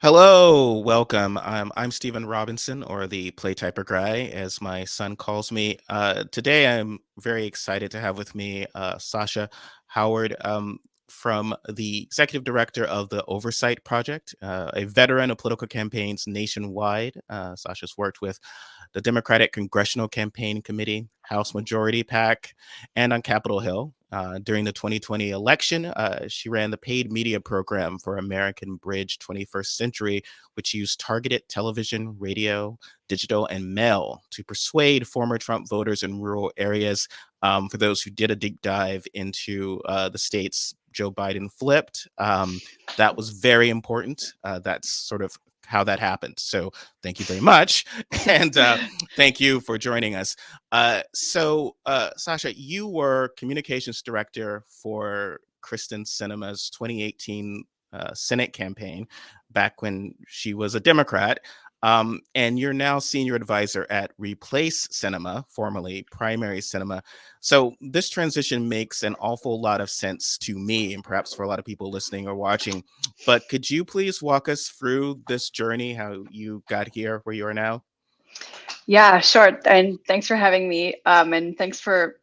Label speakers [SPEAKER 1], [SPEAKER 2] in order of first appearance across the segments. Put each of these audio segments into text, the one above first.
[SPEAKER 1] Hello, welcome. I'm Stephen Robinson, or the Playtyper Guy, as my son calls me. Today, I'm very excited to have with me Sacha Howard from the executive director of the Oversight Project, a veteran of political campaigns nationwide. Sasha's worked with the Democratic Congressional Campaign Committee, House Majority PAC, and on Capitol Hill. During the 2020 election, she ran the paid media program for American Bridge 21st Century, which used targeted television, radio, digital, and mail to persuade former Trump voters in rural areas. For those who did a deep dive into the states Joe Biden flipped, that was very important. That's sort of how that happened. So thank you very much. And thank you for joining us. Sacha, you were communications director for Kyrsten Sinema's 2018 Senate campaign back when she was a Democrat. And you're now senior advisor at Replace Sinema, formerly Primary Sinema. So this transition makes an awful lot of sense to me, and perhaps for a lot of people listening or watching. But could you please walk us through this journey, how you got here where you are now?
[SPEAKER 2] Yeah, sure. And thanks for having me. And thanks for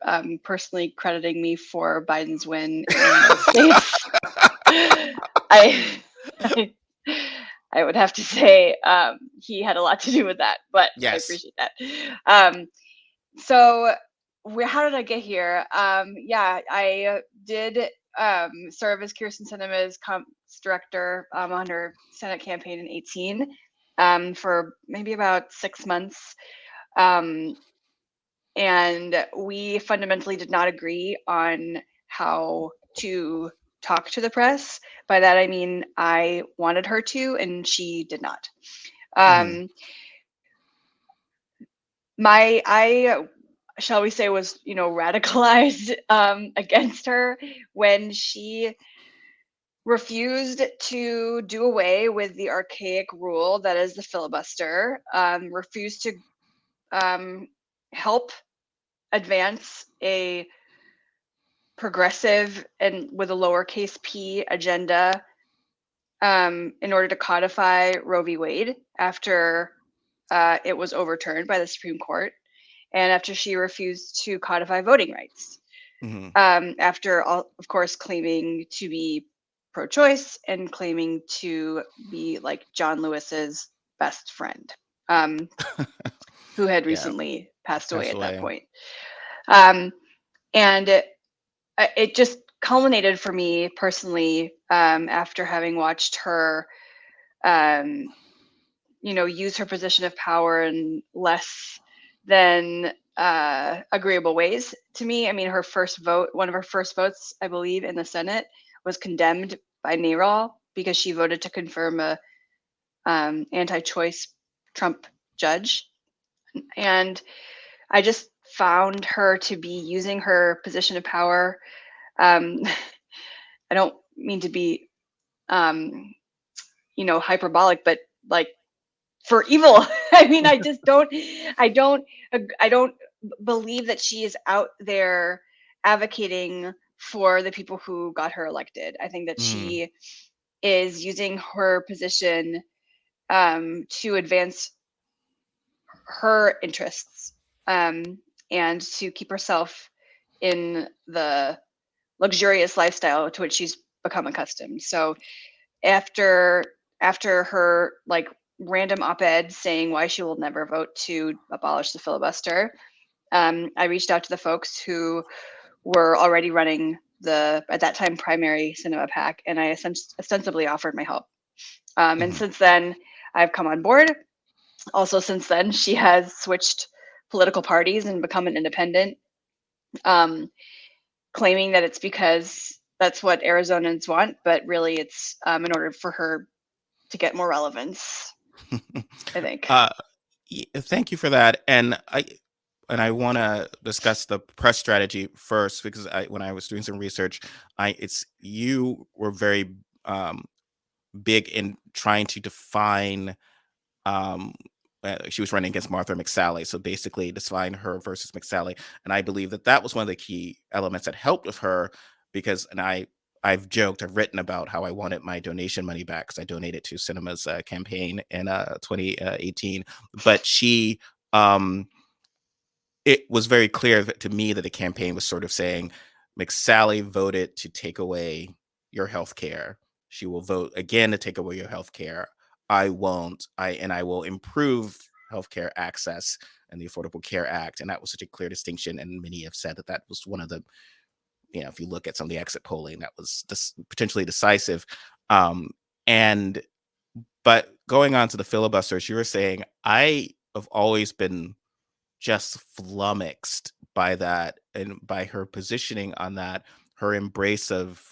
[SPEAKER 2] personally crediting me for Biden's win in the States. I, I I would have to say he had a lot to do with that, but I
[SPEAKER 1] Yes.
[SPEAKER 2] appreciate that. Um, so how did I get here? Yeah, I did serve as Kyrsten Sinema's comms director on her Senate campaign in 18 for maybe about 6 months. And we fundamentally did not agree on how to talk to the press. By that, I mean, I wanted her to, and she did not.
[SPEAKER 1] Mhm.
[SPEAKER 2] I shall we say was radicalized against her when she refused to do away with the archaic rule that is the filibuster, refused to help advance a progressive and with a lowercase p agenda in order to codify Roe v. Wade after it was overturned by the Supreme Court, and after she refused to codify voting rights,
[SPEAKER 1] Mhm.
[SPEAKER 2] after, of course, claiming to be pro-choice and claiming to be like John Lewis's best friend, who had
[SPEAKER 1] Yeah,
[SPEAKER 2] recently passed away
[SPEAKER 1] passed
[SPEAKER 2] at that
[SPEAKER 1] away.
[SPEAKER 2] point. And it just culminated for me personally after having watched her use her position of power in less than agreeable ways to me. I mean, one of her first votes, I believe, in the Senate was condemned by NARAL because she voted to confirm a anti-choice Trump judge. And I just found her to be using her position of power. I don't mean to be, hyperbolic, but like for evil. I mean, I don't believe that she is out there advocating for the people who got her elected. I think that
[SPEAKER 1] Mhm.
[SPEAKER 2] she is using her position to advance her interests and to keep herself in the luxurious lifestyle to which she's become accustomed. So after her like random op-ed saying why she will never vote to abolish the filibuster, I reached out to the folks who were already running the, at that time, Primary Sinema PAC, and I ostensibly offered my help. And
[SPEAKER 1] Mhm.
[SPEAKER 2] since then, I've come on board. Also, since then, she has switched political parties and become an independent, um, claiming that it's because that's what Arizonans want, but really it's in order for her to get more relevance, I think.
[SPEAKER 1] uh, Thank you for that. And I want to discuss the press strategy first because when I was doing some research, it's you were very um, big in trying to define. Um, she was running against Martha McSally, so basically define her versus McSally, and I believe that that was one of the key elements that helped with her because, and I I've joked, I've written about how I wanted my donation money back because I donated to Sinema's campaign in 2018. But it was very clear to me that the campaign was sort of saying, McSally voted to take away your health care. She will vote again to take away your health care. I won't. I will improve healthcare access and the Affordable Care Act. And that was such a clear distinction. And many have said that that was one of the, if you look at some of the exit polling, that was potentially decisive. Um, and but going on to the filibusters, you were saying, I have always been just flummoxed by that and by her positioning on that, her embrace of,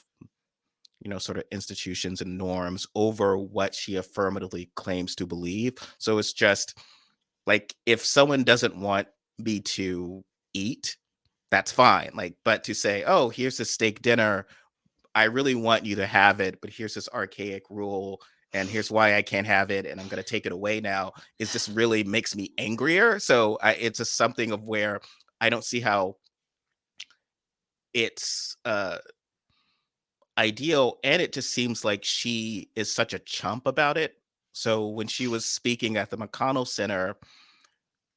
[SPEAKER 1] sort of institutions and norms over what she affirmatively claims to believe. So it's just like, if someone doesn't want me to eat, that's fine. Like, but to say, oh, here's a steak dinner, I really want you to have it, but here's this archaic rule, and here's why I can't have it, and I'm going to take it away now, is just really makes me angrier. So it's just something of where I don't see how it's ideal, and it just seems like she is such a chump about it. So when she was speaking at the McConnell Center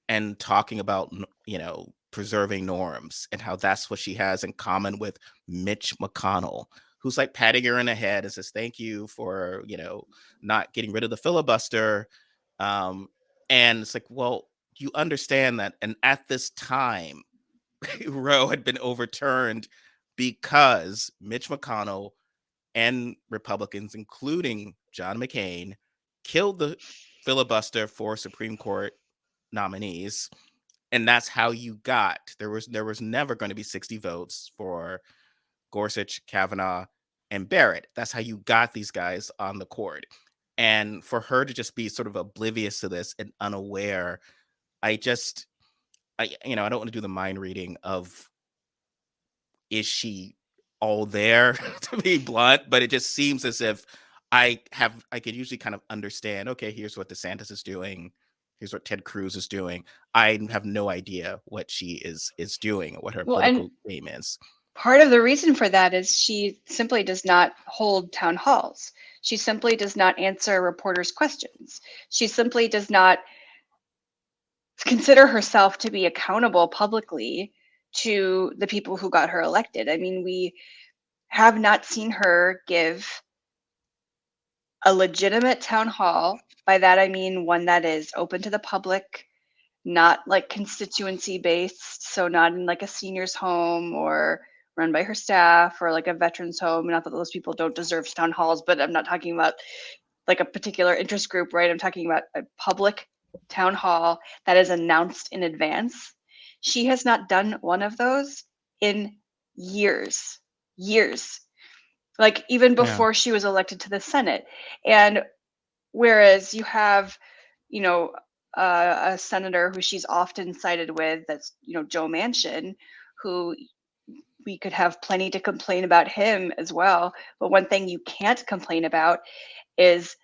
[SPEAKER 1] and talking about, preserving norms and how that's what she has in common with Mitch McConnell, who's like patting her in the head and says, thank you for, not getting rid of the filibuster. Um, and it's like, well, you understand that. And at this time, Roe had been overturned because Mitch McConnell and Republicans, including John McCain, killed the filibuster for Supreme Court nominees. And that's how you got, there was never going to be 60 votes for Gorsuch, Kavanaugh, and Barrett. That's how you got these guys on the court. And for her to just be sort of oblivious to this and unaware, I just, I don't want to do the mind reading of, is she all there, to be blunt, but it just seems as if I could usually kind of understand, okay, here's what DeSantis is doing, here's what Ted Cruz is doing. I have no idea what she is doing or what her
[SPEAKER 2] Well, and
[SPEAKER 1] political aim is.
[SPEAKER 2] part of the reason for that is she simply does not hold town halls. She simply does not answer reporters' questions. She simply does not consider herself to be accountable publicly to the people who got her elected. I mean, we have not seen her give a legitimate town hall. By that, I mean one that is open to the public, not like constituency based. So, not in like a senior's home or run by her staff or like a veterans home. Not that those people don't deserve town halls, but I'm not talking about like a particular interest group, right? I'm talking about a public town hall that is announced in advance. She has not done one of those in years, years, like even
[SPEAKER 1] Yeah.
[SPEAKER 2] before she was elected to the Senate. And whereas you have, you know, a senator who she's often cited with, that's, you know, Joe Manchin, who we could have plenty to complain about him as well. But one thing you can't complain about is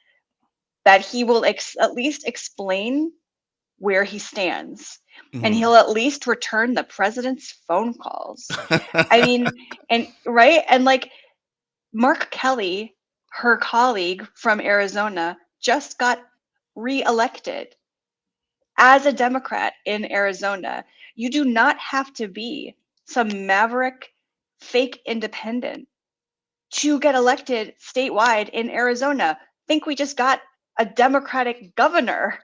[SPEAKER 2] that he will at least explain where he stands, and
[SPEAKER 1] Mhm.
[SPEAKER 2] he'll at least return the president's phone calls. I mean, and right, and like Mark Kelly, her colleague from Arizona, just got reelected as a Democrat in Arizona. You do not have to be some maverick fake independent to get elected statewide in Arizona. Think we just got a Democratic governor,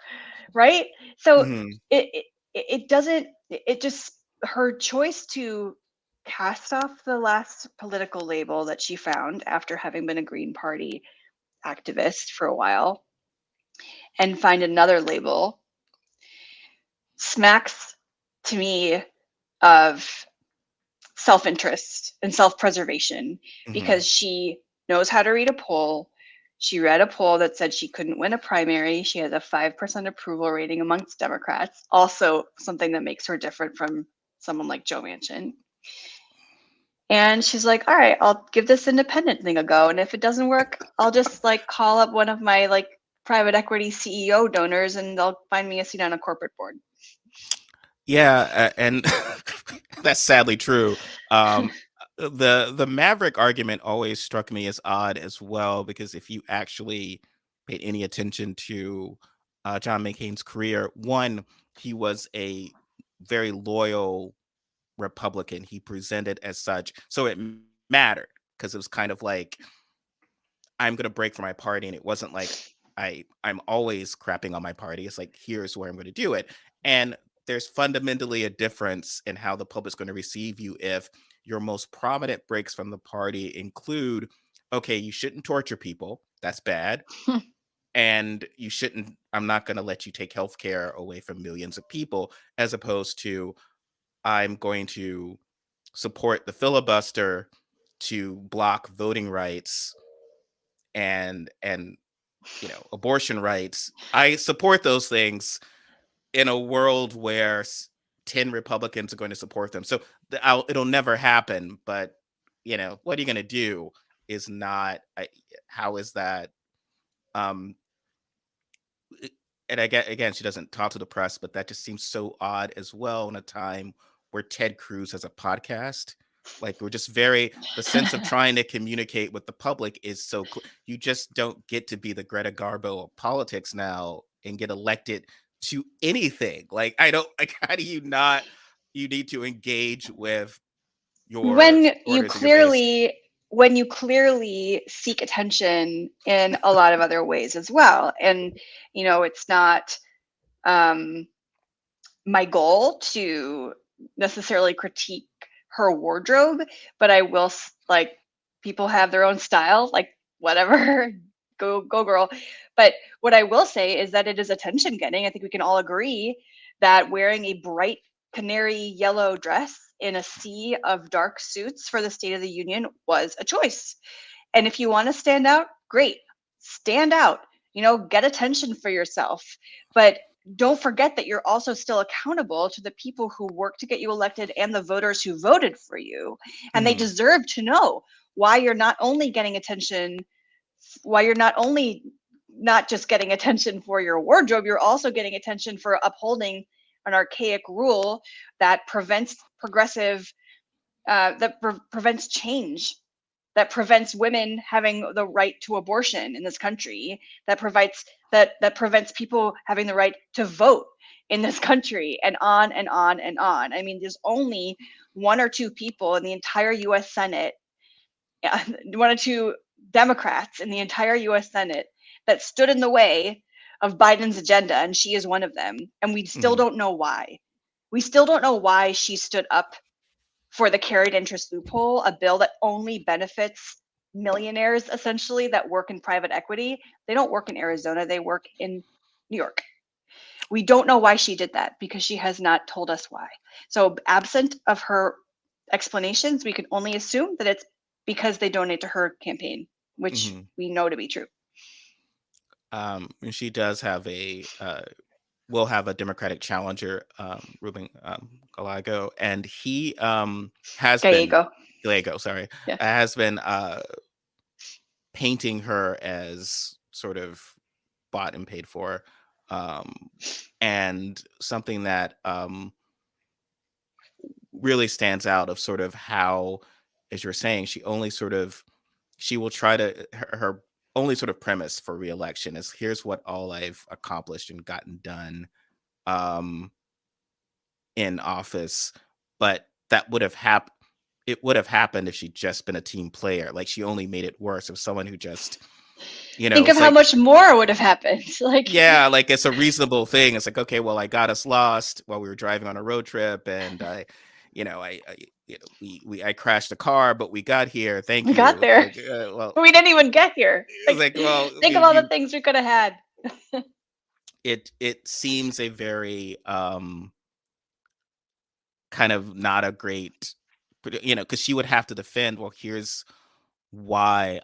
[SPEAKER 2] right? So
[SPEAKER 1] Mhm.
[SPEAKER 2] it doesn't, it just, her choice to cast off the last political label that she found after having been a Green Party activist for a while and find another label smacks to me of self-interest and self-preservation,
[SPEAKER 1] Mhm.
[SPEAKER 2] because she knows how to read a poll. She read a poll that said she couldn't win a primary. She has a 5% approval rating amongst Democrats, also something that makes her different from someone like Joe Manchin. And she's like, all right, I'll give this independent thing a go. And if it doesn't work, I'll just like call up one of my like private equity CEO donors and they'll find me a seat on a corporate board.
[SPEAKER 1] Yeah, and that's sadly true. Um, The Maverick argument always struck me as odd as well, because if you actually paid any attention to John McCain's career, one, he was a very loyal Republican. He presented as such, so it mattered because it was kind of like, I'm gonna break for my party, and it wasn't like I'm always crapping on my party. It's like, here's where I'm gonna do it. And there's fundamentally a difference in how the public's gonna receive you if your most prominent breaks from the party include, okay, you shouldn't torture people. That's bad. And you shouldn't, I'm not gonna let you take healthcare away from millions of people, as opposed to, I'm going to support the filibuster to block voting rights and abortion rights. I support those things in a world where 10 Republicans are going to support them. So it'll never happen. But what are you going to do? Is not. How is that? Um, and I get, again, she doesn't talk to the press, but that just seems so odd as well in a time where Ted Cruz has a podcast. Like, we're just very, the sense of trying to communicate with the public is so you just don't get to be the Greta Garbo of politics now and get elected to anything. Like, I don't, like, how do you not, you need to engage with your
[SPEAKER 2] when you
[SPEAKER 1] supporters and your base.
[SPEAKER 2] clearly when you clearly seek attention in a lot of other ways as well. And it's not my goal to necessarily critique her wardrobe, but I will, like, people have their own style, like, whatever. Go girl. But what I will say is that it is attention getting. I think we can all agree that wearing a bright canary yellow dress in a sea of dark suits for the State of the Union was a choice. And if you want to stand out, great, stand out, get attention for yourself. But don't forget that you're also still accountable to the people who work to get you elected and the voters who voted for you. And they
[SPEAKER 1] Mhm.
[SPEAKER 2] deserve to know why you're not only getting attention, why you're not just getting attention for your wardrobe, you're also getting attention for upholding an archaic rule that prevents prevents change, that prevents women having the right to abortion in this country, that prevents people having the right to vote in this country, and on and on and on. I mean, there's only one or two people in the entire US Senate, one or two Democrats in the entire US Senate that stood in the way of Biden's agenda, and she is one of them. And we still
[SPEAKER 1] Mhm.
[SPEAKER 2] don't know why. We still don't know why she stood up for the carried interest loophole, a bill that only benefits millionaires, essentially, that work in private equity. They don't work in Arizona, they work in New York. We don't know why she did that, because she has not told us why. So absent of her explanations, we can only assume that it's because they donate to her campaign, which
[SPEAKER 1] Mhm.
[SPEAKER 2] we know to be true.
[SPEAKER 1] And she does have will have a Democratic challenger, Ruben Gallego, and he has been
[SPEAKER 2] Gallego.
[SPEAKER 1] Gallego, sorry,
[SPEAKER 2] Yeah.
[SPEAKER 1] has been painting her as sort of bought and paid for, um, and something that really stands out of sort of how, as you're saying, she will try to her only sort of premise for reelection is, here's what all I've accomplished and gotten done. Um, in office, but that would have happened. It would have happened if she'd just been a team player. Like, she only made it worse of someone who just,
[SPEAKER 2] Think of
[SPEAKER 1] it's
[SPEAKER 2] how
[SPEAKER 1] like,
[SPEAKER 2] much more would have happened. Like,
[SPEAKER 1] yeah, like, it's a reasonable thing. It's like, okay, well, I got us lost while we were driving on a road trip, and I crashed a car, but we got here. Thank
[SPEAKER 2] we got
[SPEAKER 1] you. It's
[SPEAKER 2] there.
[SPEAKER 1] like, well,
[SPEAKER 2] We didn't even get here.
[SPEAKER 1] it's
[SPEAKER 2] Like,
[SPEAKER 1] like, well,
[SPEAKER 2] think of all the things we could have had.
[SPEAKER 1] it seems a very kind of not a great, because she would have to defend, well, here's why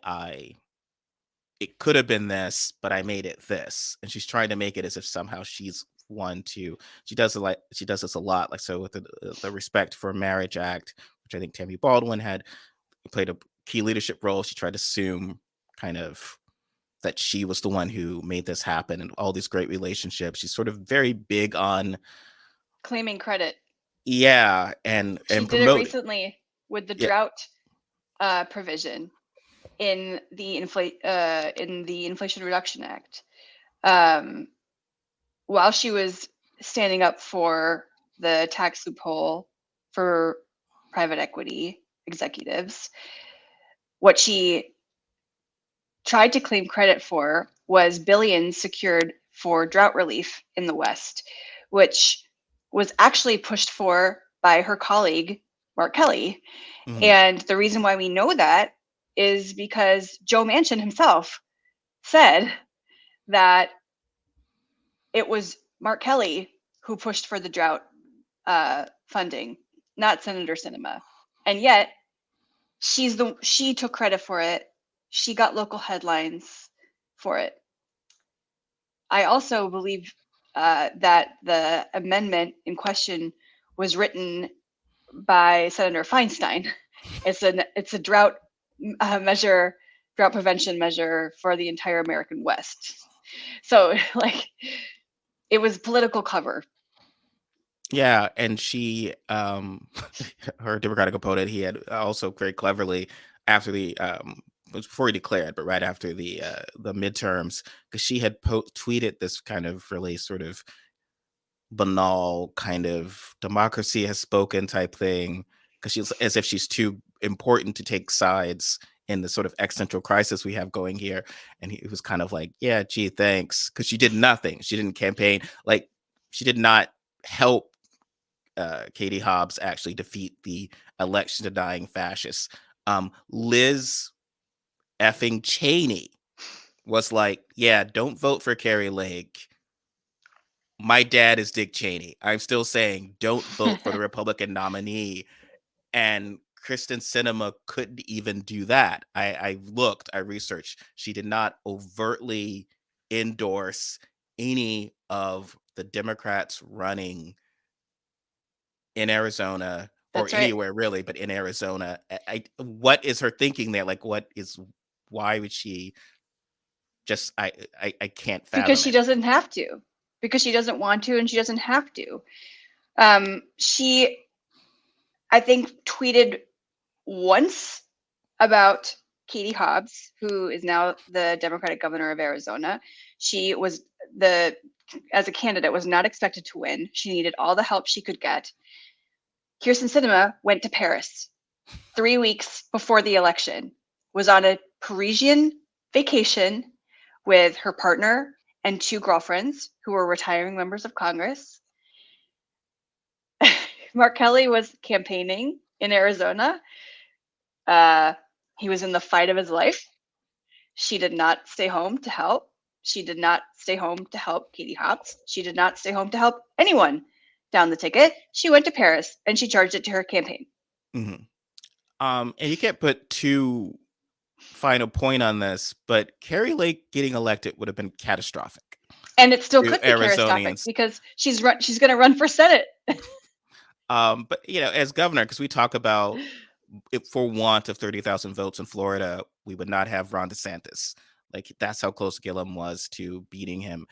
[SPEAKER 1] it could have been this, but I made it this. And she's trying to make it as if somehow she's one to, she does this a lot. Like, so with the Respect for Marriage Act, which I think Tammy Baldwin had played a key leadership role, she tried to assume kind of that she was the one who made this happen and all these great relationships. She's sort of very big on,
[SPEAKER 2] Claiming credit.
[SPEAKER 1] yeah,
[SPEAKER 2] She
[SPEAKER 1] and
[SPEAKER 2] did it
[SPEAKER 1] promoting.
[SPEAKER 2] recently with the
[SPEAKER 1] Yeah.
[SPEAKER 2] drought. provision in the Inflation Reduction Act, while she was standing up for the tax loophole for private equity executives, what she tried to claim credit for was billions secured for drought relief in the West, which was actually pushed for by her colleague, Mark Kelly.
[SPEAKER 1] Mhm.
[SPEAKER 2] And the reason why we know that is because Joe Manchin himself said that it was Mark Kelly who pushed for the drought funding, not Senator Sinema. And yet she took credit for it. She got local headlines for it. I also believe that the amendment in question was written by Senator Feinstein. It's a drought measure, drought prevention measure for the entire American West. So like, it was political cover.
[SPEAKER 1] Yeah, and she, her Democratic opponent, he had also very cleverly after the it was before he declared, but right after the midterms, because she had tweeted this kind of really sort of banal kind of democracy has spoken type thing, because she's as if she's too important to take sides in the sort of existential crisis we have going here. And he was kind of like, yeah, gee, thanks, because she did nothing. She didn't campaign, like she did not help Katie Hobbs actually defeat the election denying fascists. Liz effing Cheney was like, yeah, don't vote for Carrie Lake. My dad is Dick Cheney. I'm still saying don't vote for the Republican nominee. And Kyrsten Sinema couldn't even do that. I looked, I researched. She did not overtly endorse any of the Democrats running in Arizona or
[SPEAKER 2] That's right.
[SPEAKER 1] anywhere really, but in Arizona. What is her thinking there? Like, why would she just, I can't
[SPEAKER 2] Because
[SPEAKER 1] fathom
[SPEAKER 2] she
[SPEAKER 1] it.
[SPEAKER 2] doesn't have to, because she doesn't want to, and she doesn't have to. She, I think, tweeted once about Katie Hobbs, who is now the Democratic governor of Arizona. She was as a candidate, was not expected to win. She needed all the help she could get. Kyrsten Sinema went to Paris 3 weeks before the election, was on a Parisian vacation with her partner and two girlfriends who were retiring members of Congress. Mark Kelly was campaigning in Arizona. Uh, he was in the fight of his life. She did not stay home to help. She did not stay home to help Katie Hobbs. She did not stay home to help anyone down the ticket. She went to Paris and she charged it to her campaign.
[SPEAKER 1] Mhm. And you can't put too fine a point on this, but Carrie Lake getting elected would have been catastrophic
[SPEAKER 2] And it still
[SPEAKER 1] to
[SPEAKER 2] could be catastrophic
[SPEAKER 1] Arizonians.
[SPEAKER 2] because she's going to run for Senate.
[SPEAKER 1] But as governor, because we talk about if for want of 30,000 votes in Florida, we would not have Ron DeSantis. Like that's how close Gillum was to beating him.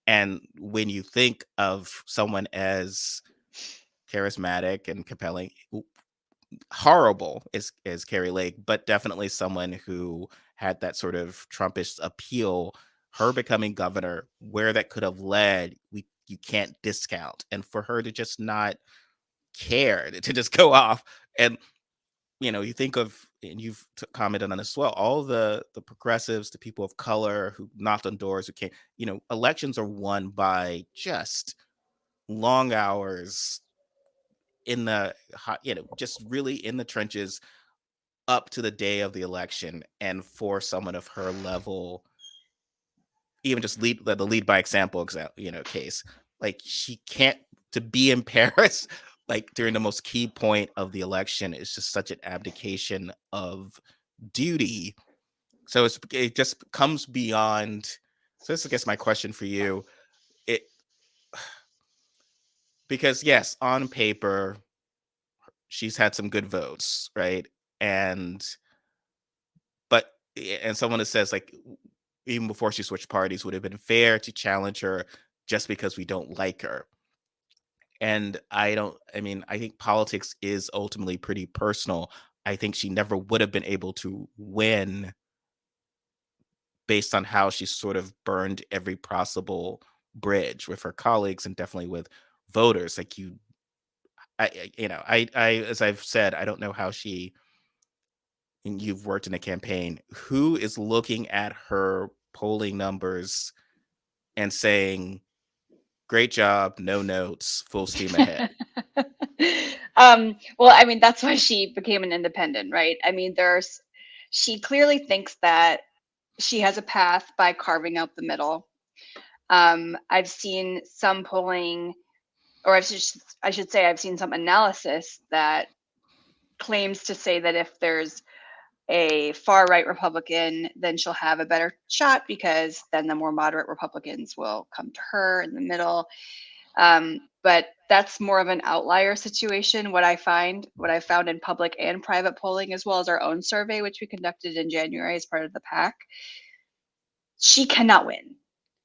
[SPEAKER 1] And when you think of someone as charismatic and compelling, horrible is Carrie Lake, but definitely someone who had that sort of Trumpish appeal. Her becoming governor, where that could have led, you can't discount. And for her to just not care, to just go off, and you think of, and you've commented on this as well, all the progressives, the people of color who knocked on doors, who came, elections are won by just long hours in the hot, just really in the trenches up to the day of the election. And for someone of her level, even just the lead by example case, like she can't, to be in Paris like during the most key point of the election is just such an abdication of duty. So it just comes beyond. So this, I guess, my question for you, it because yes, on paper she's had some good votes, right? And but and someone that says like even before she switched parties, would have been fair to challenge her just because we don't like her. And I don't, I mean, I think politics is ultimately pretty personal. I think she never would have been able to win based on how she sort of burned every possible bridge with her colleagues and definitely with voters. Like I as I've said, I don't know how she, and you've worked in a campaign, who is looking at her polling numbers and saying, "Great job, no notes, full steam ahead."
[SPEAKER 2] Well, I mean, that's why she became an independent, right? I mean, she clearly thinks that she has a path by carving out the middle. I've seen some polling, or I should say, I've seen some analysis that claims to say that if there's a far right Republican, then she'll have a better shot because then the more moderate Republicans will come to her in the middle. But that's more of an outlier situation. What I found in public and private polling, as well as our own survey, which we conducted in January as part of the PAC, she cannot win.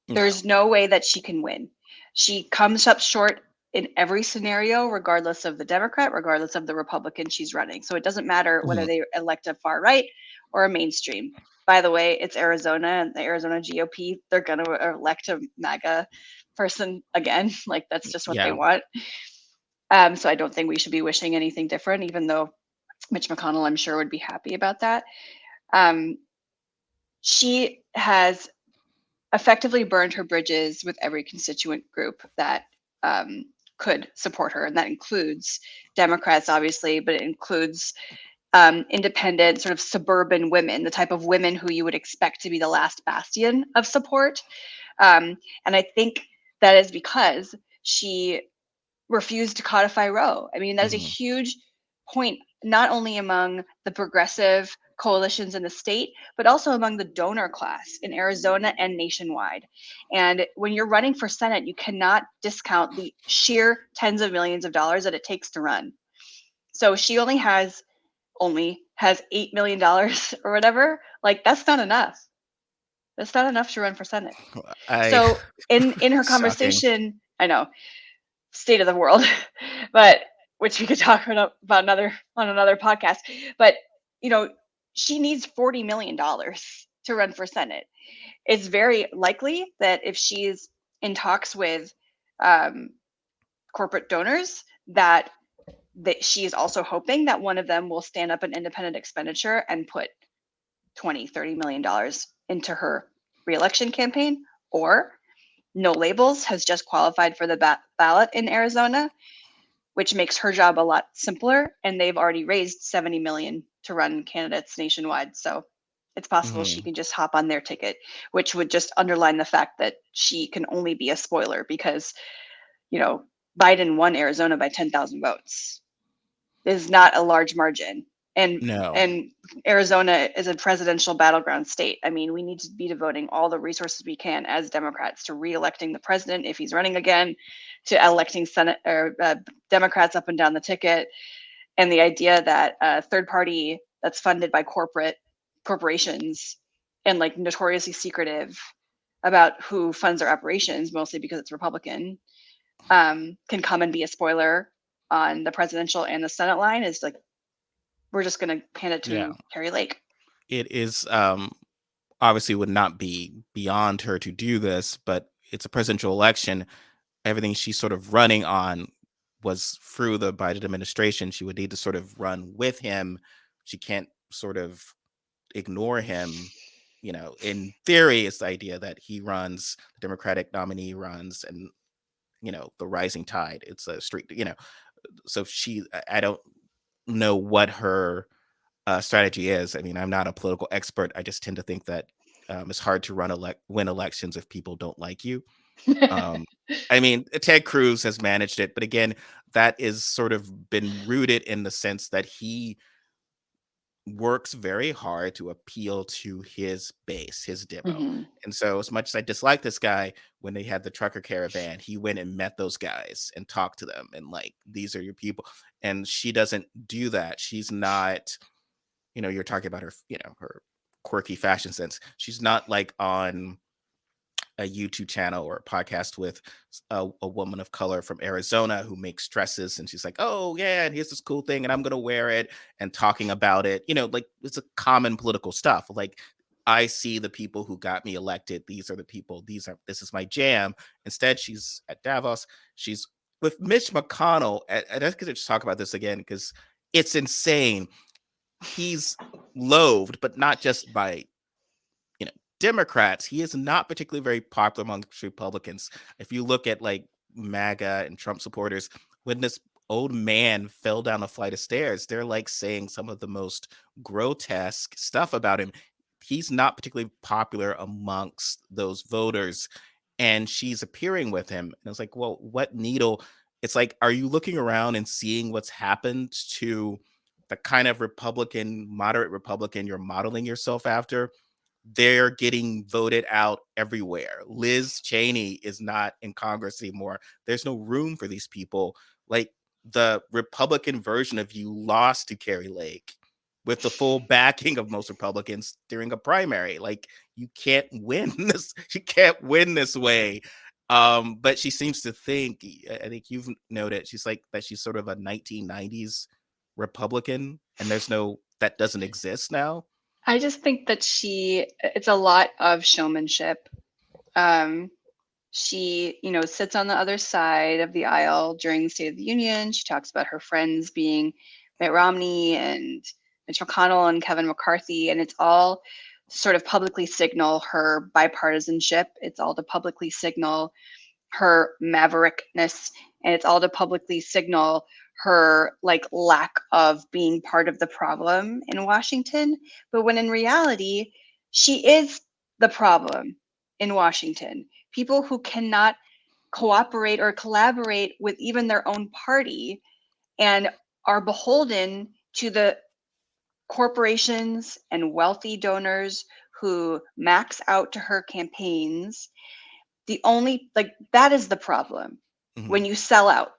[SPEAKER 1] No.
[SPEAKER 2] There's no way that she can win. She comes up short in every scenario, regardless of the Democrat, regardless of the Republican she's running. So it doesn't matter whether
[SPEAKER 1] Mhm.
[SPEAKER 2] they elect a far right or a mainstream. By the way, it's Arizona, and the Arizona GOP, they're going to elect a MAGA person again. Like, that's just what they
[SPEAKER 1] Yeah.
[SPEAKER 2] want. So I don't think we should be wishing anything different, even though Mitch McConnell, I'm sure, would be happy about that. Um, she has effectively burned her bridges with every constituent group that could support her. And that includes Democrats, obviously, but it includes independent, sort of suburban women, the type of women who you would expect to be the last bastion of support. And I think that is because she refused to codify Roe. I mean, that is a
[SPEAKER 1] Mhm.
[SPEAKER 2] huge point, not only among the progressive coalitions in the state, but also among the donor class in Arizona and nationwide. And when you're running for Senate, you cannot discount the sheer tens of millions of dollars that it takes to run. So she only has $8 million or whatever. Like, that's not enough. That's not enough to run for Senate.
[SPEAKER 1] I
[SPEAKER 2] So in her
[SPEAKER 1] shocking.
[SPEAKER 2] conversation, I know, state of the world, but which we could talk about on another podcast. But you know, she needs $40 million to run for Senate. It's very likely that if she's in talks with um, corporate donors, that she is also hoping that one of them will stand up an independent expenditure and put 20-30 million dollars into her reelection campaign, or No Labels has just qualified for the ballot in Arizona, which makes her job a lot simpler. And they've already raised 70 million to run candidates nationwide. So it's possible she
[SPEAKER 1] Mhm.
[SPEAKER 2] can just hop on their ticket, which would just underline the fact that she can only be a spoiler because, you know, Biden won Arizona by 10,000 votes. Is not a large margin. And
[SPEAKER 1] No.
[SPEAKER 2] and Arizona is a presidential battleground state. I mean, we need to be devoting all the resources we can as Democrats to re-electing the president if he's running again, to electing Senate or Democrats up and down the ticket. And the idea that a third party that's funded by corporations and like notoriously secretive about who funds their operations, mostly because it's Republican, can come and be a spoiler on the presidential and the Senate line is like, we're just going to hand it
[SPEAKER 1] Yeah.
[SPEAKER 2] to Carrie Lake.
[SPEAKER 1] It is obviously would not be beyond her to do this, but it's a presidential election. Everything she's sort of running on was through the Biden administration. She would need to sort of run with him. She can't sort of ignore him. In theory, it's the idea that he runs, the Democratic nominee runs, and the rising tide. It's a street. So I don't know what her strategy is. I mean, I'm not a political expert. I just tend to think that it's hard to win elections if people don't like you. Um, I mean, Ted Cruz has managed it, but again, that is sort of been rooted in the sense that he works very hard to appeal to his base, his demo.
[SPEAKER 2] Mhm.
[SPEAKER 1] And so, as much as I dislike this guy, when they had the trucker caravan, he went and met those guys and talked to them and like, these are your people. And she doesn't do that. She's not, you're talking about her, her quirky fashion sense. She's not like on a YouTube channel or a podcast with a woman of color from Arizona who makes dresses, and she's like, "Oh yeah, and here's this cool thing, and I'm gonna wear it," and talking about it. Like it's a common political stuff. Like I see the people who got me elected. These are the people. This is my jam. Instead, she's at Davos. She's with Mitch McConnell. And I could just talk about this again because it's insane. He's loathed, but not just by Democrats. He is not particularly very popular amongst Republicans. If you look at like MAGA and Trump supporters, when this old man fell down a flight of stairs, they're like saying some of the most grotesque stuff about him. He's not particularly popular amongst those voters. And she's appearing with him. And it's like, well, what needle? It's like, are you looking around and seeing what's happened to the kind of Republican, moderate Republican you're modeling yourself after? They're getting voted out everywhere. Liz Cheney is not in Congress anymore. There's no room for these people. Like the Republican version of you lost to Carrie Lake with the full backing of most Republicans during a primary. Like you can't win this. You can't win this way. But she seems to think, I think you've noted, she's like that she's sort of a 1990s Republican, and that doesn't exist now.
[SPEAKER 2] I just think that it's a lot of showmanship. Um, she, sits on the other side of the aisle during the State of the Union. She talks about her friends being Mitt Romney and Mitch McConnell and Kevin McCarthy, and it's all sort of publicly signal her bipartisanship. It's all to publicly signal her maverickness, and it's all to publicly signal her like lack of being part of the problem in Washington. But when in reality, she is the problem in Washington. People who cannot cooperate or collaborate with even their own party and are beholden to the corporations and wealthy donors who max out to her campaigns. That is the problem.
[SPEAKER 1] Mhm.
[SPEAKER 2] When you sell out,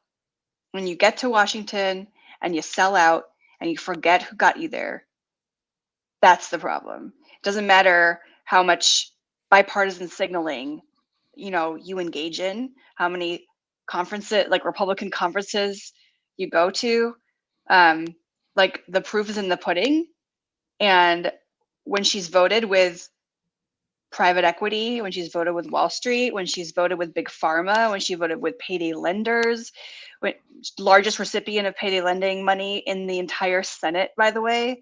[SPEAKER 2] when you get to Washington and you sell out and you forget who got you there, that's the problem. It doesn't matter how much bipartisan signaling you engage in, how many conferences, like Republican conferences, you go to. Like the proof is in the pudding. And when she's voted with private equity, when she's voted with Wall Street, when she's voted with big pharma, when she voted with payday lenders, largest recipient of payday lending money in the entire Senate, by the way,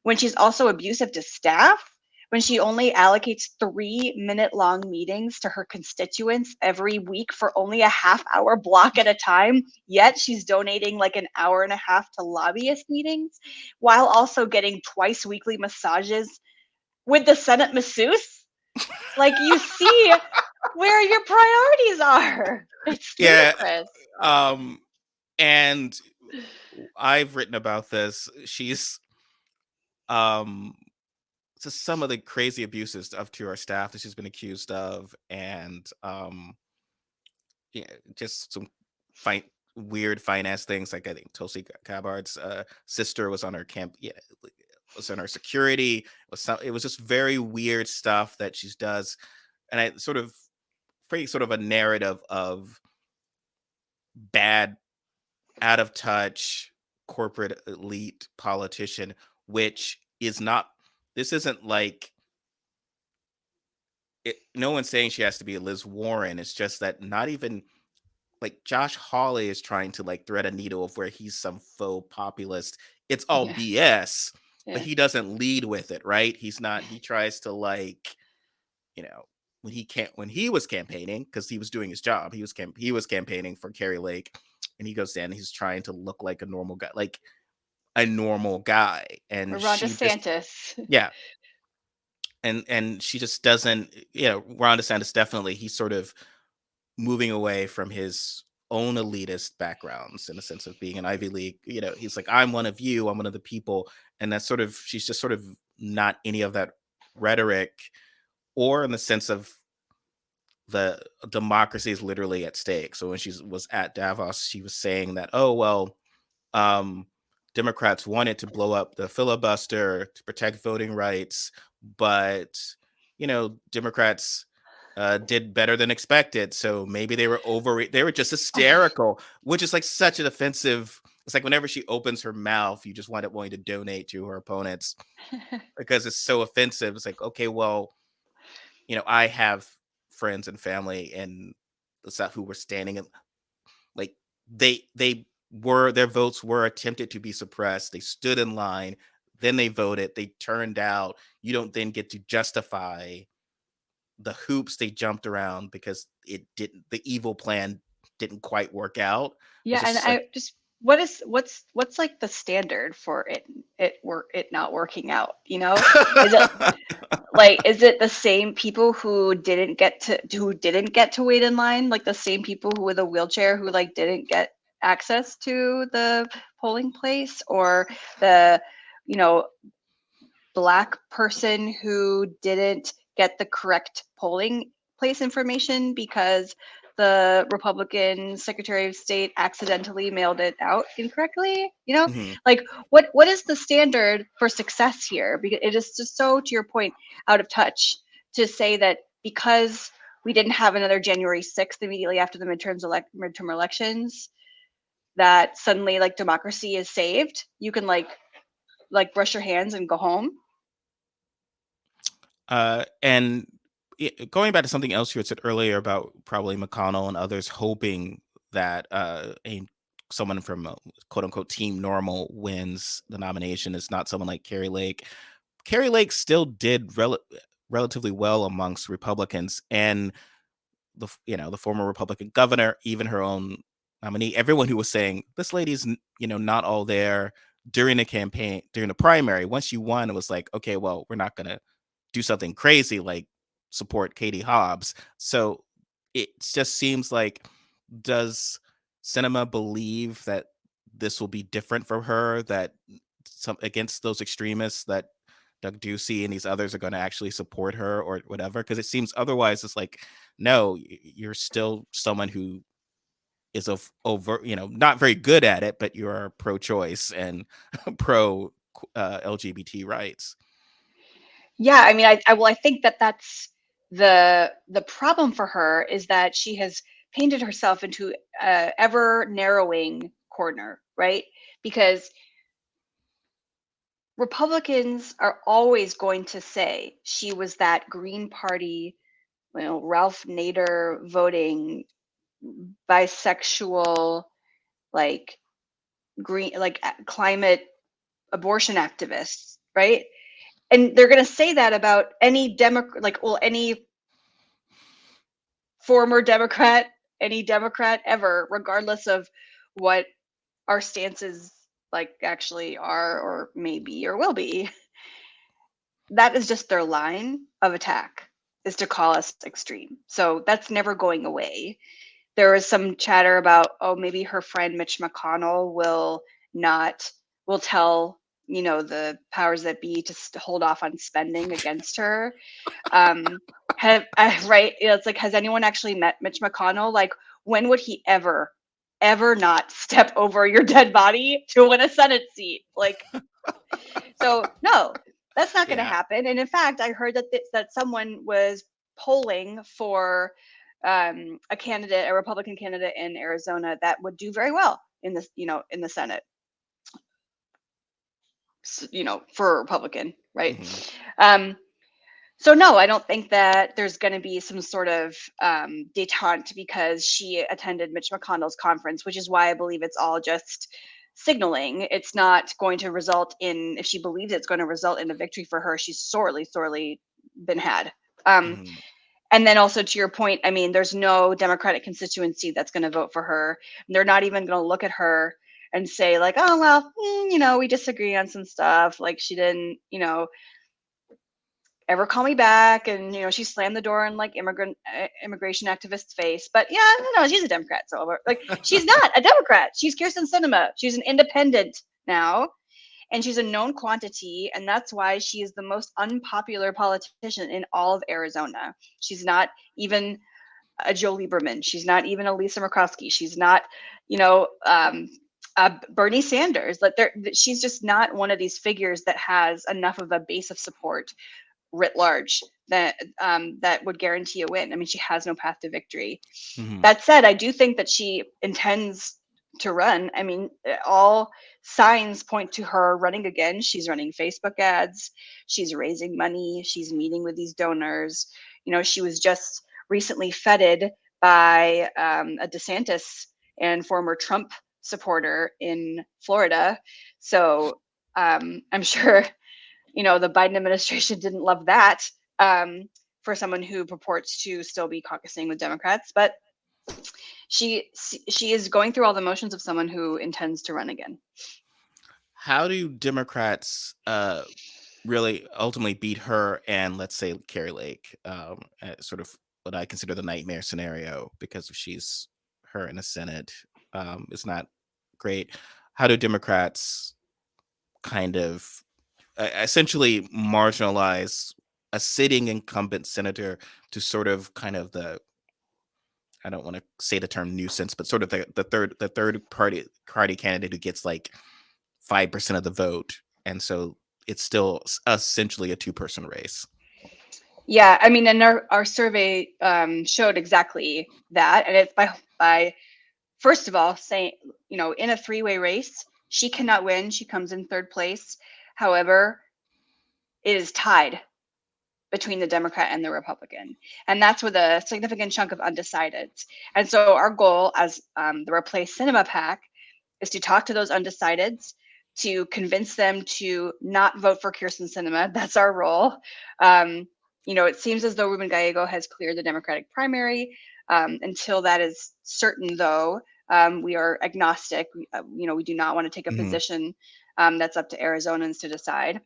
[SPEAKER 2] when she's also abusive to staff, when she only allocates 3-minute long meetings to her constituents every week for only a half-hour block at a time, yet she's donating like an hour and a half to lobbyist meetings, while also getting twice weekly massages with the Senate masseuse. Like, you see where your priorities are. It's
[SPEAKER 1] Yeah.
[SPEAKER 2] ludicrous.
[SPEAKER 1] And I've written about this. She's just some of the crazy abuses to our staff that she's been accused of, and yeah, just some fine weird finance things. Like I think Tulsi Gabbard's sister was on her camp. Yeah, was on her security. It was just very weird stuff that she does, and I sort of create sort of a narrative of bad, out of touch corporate elite politician, which is not. This isn't like no one's saying she has to be a Liz Warren. It's just that not even like Josh Hawley is trying to like thread a needle of where he's some faux populist. It's all
[SPEAKER 2] Yeah.
[SPEAKER 1] BS, but
[SPEAKER 2] Yeah.
[SPEAKER 1] he doesn't lead with it, right? He's not. He tries to like, you know, when he was campaigning because he was doing his job. He was campaigning for Carrie Lake, and he goes down. And he's trying to look like a normal guy,
[SPEAKER 2] Or
[SPEAKER 1] and
[SPEAKER 2] Ron
[SPEAKER 1] she just
[SPEAKER 2] DeSantis.
[SPEAKER 1] yeah, and she just doesn't. Ron DeSantis definitely. He's sort of moving away from his own elitist backgrounds in the sense of being an Ivy League. He's like, I'm one of you, I'm one of the people. And that's sort of, she's just sort of not any of that rhetoric, or in the sense of the democracy is literally at stake. So when she was at Davos, she was saying that, oh, well, um, Democrats wanted to blow up the filibuster to protect voting rights, but, Democrats did better than expected. So maybe they were just hysterical, which is like such an offensive. It's like whenever she opens her mouth, you just wind up wanting to donate to her opponents because it's so offensive. It's like, okay, well, I have friends and family and stuff who were standing in, like, their votes were attempted to be suppressed. They stood in line, then they voted, they turned out. You don't then get to justify the hoops they jumped around because the evil plan didn't quite work out.
[SPEAKER 2] Yeah,
[SPEAKER 1] It's
[SPEAKER 2] and
[SPEAKER 1] just such.
[SPEAKER 2] I just what's like the standard for it not working out, you know? Is it is it the same people who didn't get to wait in line, like the same people who with a wheelchair who like didn't get access to the polling place, or the, you know, Black person who didn't get the correct polling place information because the Republican Secretary of State accidentally mailed it out incorrectly? You know,
[SPEAKER 1] Mhm.
[SPEAKER 2] like what is the standard for success here? Because it is just so, to your point, out of touch to say that because we didn't have another January 6th immediately after the midterm elections, that suddenly like democracy is saved. You can like brush your hands and go home.
[SPEAKER 1] And going back to something else you had said earlier about probably McConnell and others hoping that someone from quote unquote Team Normal wins the nomination is not someone like Carrie Lake. Carrie Lake still did relatively well amongst Republicans, and the former Republican governor, even her own nominee, everyone who was saying this lady's not all there during the campaign, during the primary. Once you won, it was like, okay, well, we're not gonna do something crazy like support Katie Hobbs. So it just seems like, does Sinema believe that this will be different for her, that some against those extremists, that Doug Ducey and these others are going to actually support her or whatever? Because it seems otherwise it's like, no, you're still someone who is over, not very good at it, but you're pro-choice and pro LGBT rights.
[SPEAKER 2] Yeah, I mean, I think that that's the problem for her, is that she has painted herself into a ever narrowing corner, right? Because Republicans are always going to say she was that Green Party, Ralph Nader voting, bisexual, like green, like climate abortion activists, right? And they're going to say that about any any former Democrat, any Democrat ever, regardless of what our stances like actually are or may be or will be. That is just their line of attack, is to call us extreme. So that's never going away. There was some chatter about, oh, maybe her friend Mitch McConnell will tell, the powers that be to hold off on spending against her. Right? It's like, has anyone actually met Mitch McConnell? Like, when would he ever not step over your dead body to win a Senate seat? Like, so no, that's not going to
[SPEAKER 1] Yeah.
[SPEAKER 2] happen. And in fact, I heard that someone was polling for a Republican candidate in Arizona that would do very well in the Senate, for a Republican, right?
[SPEAKER 1] Hmm.
[SPEAKER 2] Um, So no, I don't think that there's going to be some sort of detente because she attended Mitch McConnell's conference, which is why I believe it's all just signaling. It's not going to result in, if she believes it's going to result in a victory for her, she's sorely, sorely been had.
[SPEAKER 1] Hmm.
[SPEAKER 2] And then also, to your point, I mean, there's no Democratic constituency that's going to vote for her. They're not even going to look at her and say like, oh, well, we disagree on some stuff. Like, she didn't, ever call me back, and she slammed the door in like immigration activist's face. But yeah, no, she's a Democrat, so like, she's not a Democrat. She's Kyrsten Sinema. She's an independent now, and she's a known quantity, and that's why she is the most unpopular politician in all of Arizona. She's not even a Joe Lieberman. She's not even a Lisa Murkowski. She's not, Bernie Sanders. Like, she's just not one of these figures that has enough of a base of support writ large that that would guarantee a win. I mean, she has no path to victory.
[SPEAKER 1] Hmm.
[SPEAKER 2] That said, I do think that she intends to run. I mean, all signs point to her running again. She's running Facebook ads. She's raising money. She's meeting with these donors. You know, she was just recently feted by a DeSantis and former Trump supporter in Florida. So I'm sure, you know, the Biden administration didn't love that for someone who purports to still be caucusing with Democrats. But she is going through all the motions of someone who intends to run again.
[SPEAKER 1] How do Democrats really ultimately beat her and, let's say, Carrie Lake, at sort of what I consider the nightmare scenario, because she's her in the Senate is not great. How do Democrats kind of essentially marginalize a sitting incumbent senator to sort of kind of the, I don't want to say the term nuisance, but sort of the third party candidate who gets like 5% of the vote, and so it's still essentially a two-person race.
[SPEAKER 2] Yeah, I mean, and our survey showed exactly that, and it's by first of all saying, you know, in a three-way race, she cannot win. She comes in third place. However, it is tied between the Democrat and the Republican. And that's with a significant chunk of undecideds. And so our goal as the Replace Sinema PAC is to talk to those undecideds, to convince them to not vote for Kyrsten Sinema. That's our role. You know, it seems as though Ruben Gallego has cleared the Democratic primary. Until that is certain, though, we are agnostic. You know, we do not want to take a
[SPEAKER 1] Hmm.
[SPEAKER 2] position. That's up to Arizonans to decide.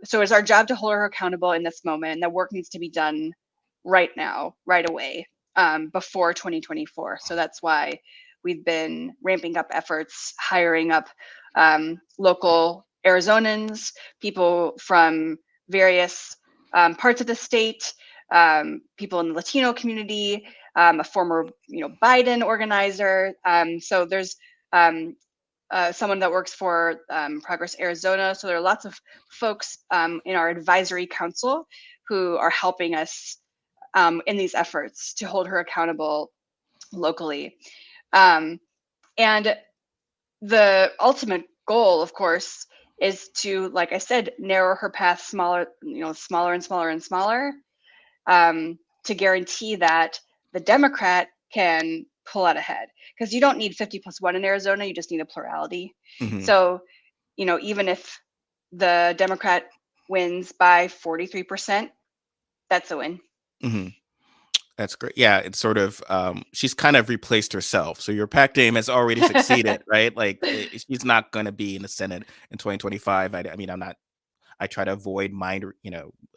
[SPEAKER 2] So it's our job to hold her accountable in this moment. And that work needs to be done right now, right away, before 2024. So that's why we've been ramping up efforts, hiring up local Arizonans, people from various parts of the state, people in the Latino community, a former, you know, Biden organizer. So there's someone that works for Progress Arizona. So there are lots of folks in our advisory council who are helping us in these efforts to hold her accountable locally. And the ultimate goal, of course, is to, like I said, narrow her path smaller, you know, smaller and smaller and smaller, to guarantee that the Democrat can pull out ahead. Because you don't need 50+1 in Arizona, you just need a plurality.
[SPEAKER 1] Hmm.
[SPEAKER 2] So, you know, even if the Democrat wins by 43%, that's a win.
[SPEAKER 1] Hmm. That's great. Yeah, it's sort of she's kind of replaced herself. So your pack name has already succeeded, right? Like she's not going to be in the Senate in 2025. I mean, I'm not. I try to avoid mind,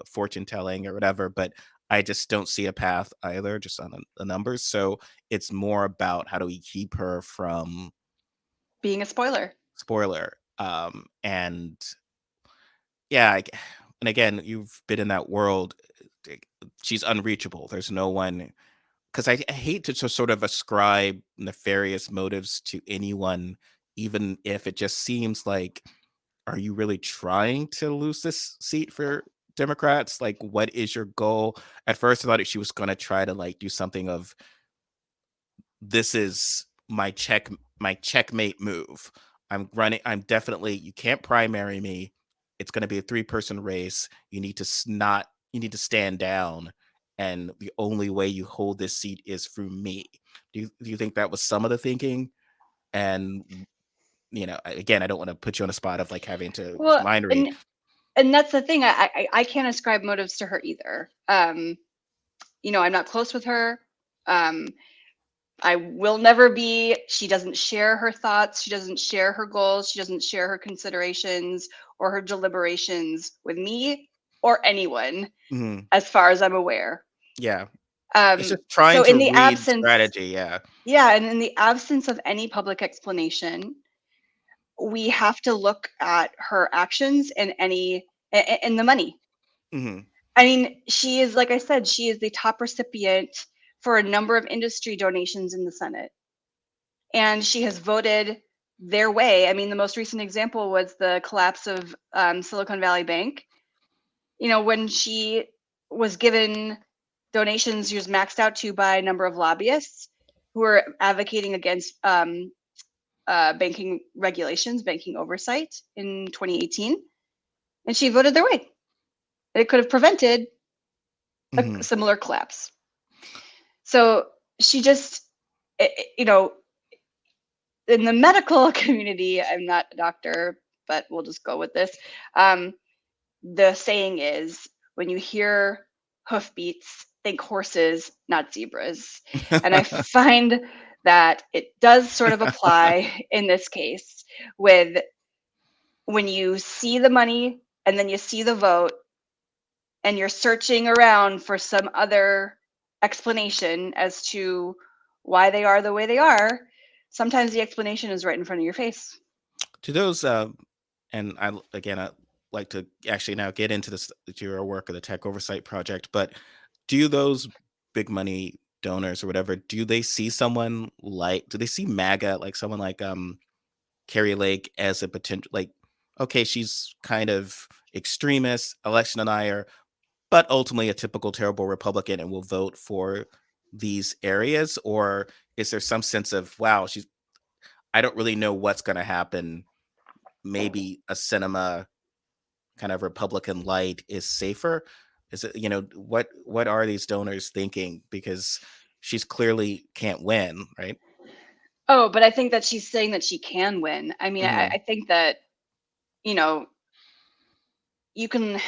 [SPEAKER 1] fortune telling or whatever, but I just don't see a path either, just on the numbers. So it's more about how do we keep her from
[SPEAKER 2] Being a spoiler.
[SPEAKER 1] spoiler. And yeah, and again, you've been in that world. She's unreachable. There's no one, because I hate to just sort of ascribe nefarious motives to anyone, even if it just seems like, are you really trying to lose this seat for Democrats? Like, what is your goal? At first, I thought she was going to try to like do something of, this is my checkmate move. I'm running. I'm definitely, you can't primary me. It's going to be a three-person race. You need to not. You need to stand down, and the only way you hold this seat is through me. Do you think that was some of the thinking? And again, I don't want to put you on the spot of like having to
[SPEAKER 2] Well,
[SPEAKER 1] mind read.
[SPEAKER 2] and that's the thing. I can't ascribe motives to her either. You know, I'm not close with her. I will never be. She doesn't share her thoughts. She doesn't share her goals. She doesn't share her considerations or her deliberations with me or anyone,
[SPEAKER 1] Mhm.
[SPEAKER 2] as far as I'm aware.
[SPEAKER 1] Yeah, it's just
[SPEAKER 2] So
[SPEAKER 1] trying to
[SPEAKER 2] in the
[SPEAKER 1] read
[SPEAKER 2] absence,
[SPEAKER 1] strategy. Yeah.
[SPEAKER 2] yeah, and in the absence of any public explanation, we have to look at her actions and and the money.
[SPEAKER 1] Hmm.
[SPEAKER 2] I mean, she is, like I said, she is the top recipient for a number of industry donations in the Senate. And she has voted their way. I mean, the most recent example was the collapse of Silicon Valley Bank. when she was given donations, she was maxed out to by a number of lobbyists who were advocating against banking regulations, banking oversight in 2018, and she voted their way. It could have prevented a
[SPEAKER 1] Mhm.
[SPEAKER 2] similar collapse. So she just, you know, in the medical community, I'm not a doctor, but we'll just go with this. The saying is, when you hear hoofbeats, think horses, not zebras. And I find that it does sort of apply in this case with when you see the money and then you see the vote and you're searching around for some other explanation as to why they are the way they are, sometimes the explanation is right in front of your face.
[SPEAKER 1] Do those, and again, I like to actually now get into this to your work of the Tech Oversight Project, but do those big money donors or whatever, do they see MAGA, like someone like Carrie Lake, as a potential, like, okay, she's kind of extremist, election denier, but ultimately a typical terrible Republican and will vote for these areas? Or is there some sense of, wow, I don't really know what's going to happen. Maybe a cinema kind of Republican light is safer? Is it, what are these donors thinking? Because she's clearly can't win, right?
[SPEAKER 2] Oh, but I think that she's saying that she can win. I mean, I
[SPEAKER 1] Hmm.
[SPEAKER 2] think that, you know, you can,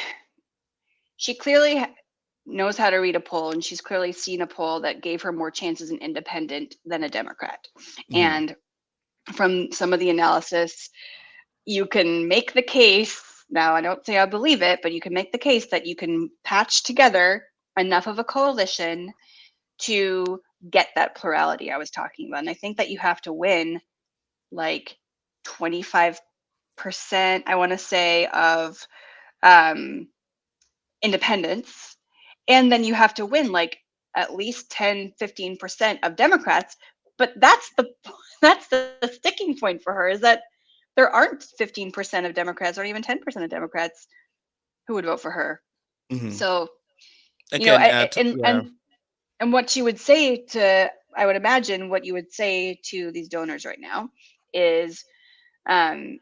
[SPEAKER 2] she clearly knows how to read a poll, and she's clearly seen a poll that gave her more chances an independent than a Democrat.
[SPEAKER 1] Hmm.
[SPEAKER 2] And from some of the analysis, you can make the case. Now, I don't say I believe it, but you can make the case that you can patch together enough of a coalition to get that plurality I was talking about. And I think that you have to win like 25%, I want to say, of um, independents. And then you have to win like at least 10-15% of Democrats. But that's the sticking point for her, is that there aren't 15% of Democrats or even 10% of Democrats who would vote for her.
[SPEAKER 1] Hmm.
[SPEAKER 2] So,
[SPEAKER 1] Again, yeah.
[SPEAKER 2] and what she would say to, I would imagine what you would say to these donors right now is, um,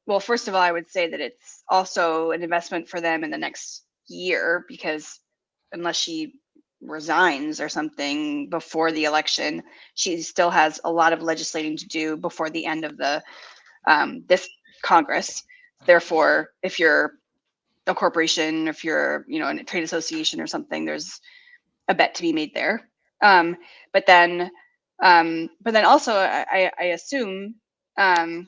[SPEAKER 2] well, first of all, I would say that it's also an investment for them in the next year, because unless she resigns or something before the election, she still has a lot of legislating to do before the end of the this Congress. Therefore, if you're a corporation, if you're a trade association or something, there's a bet to be made there. Um, but then, but then also, I assume um,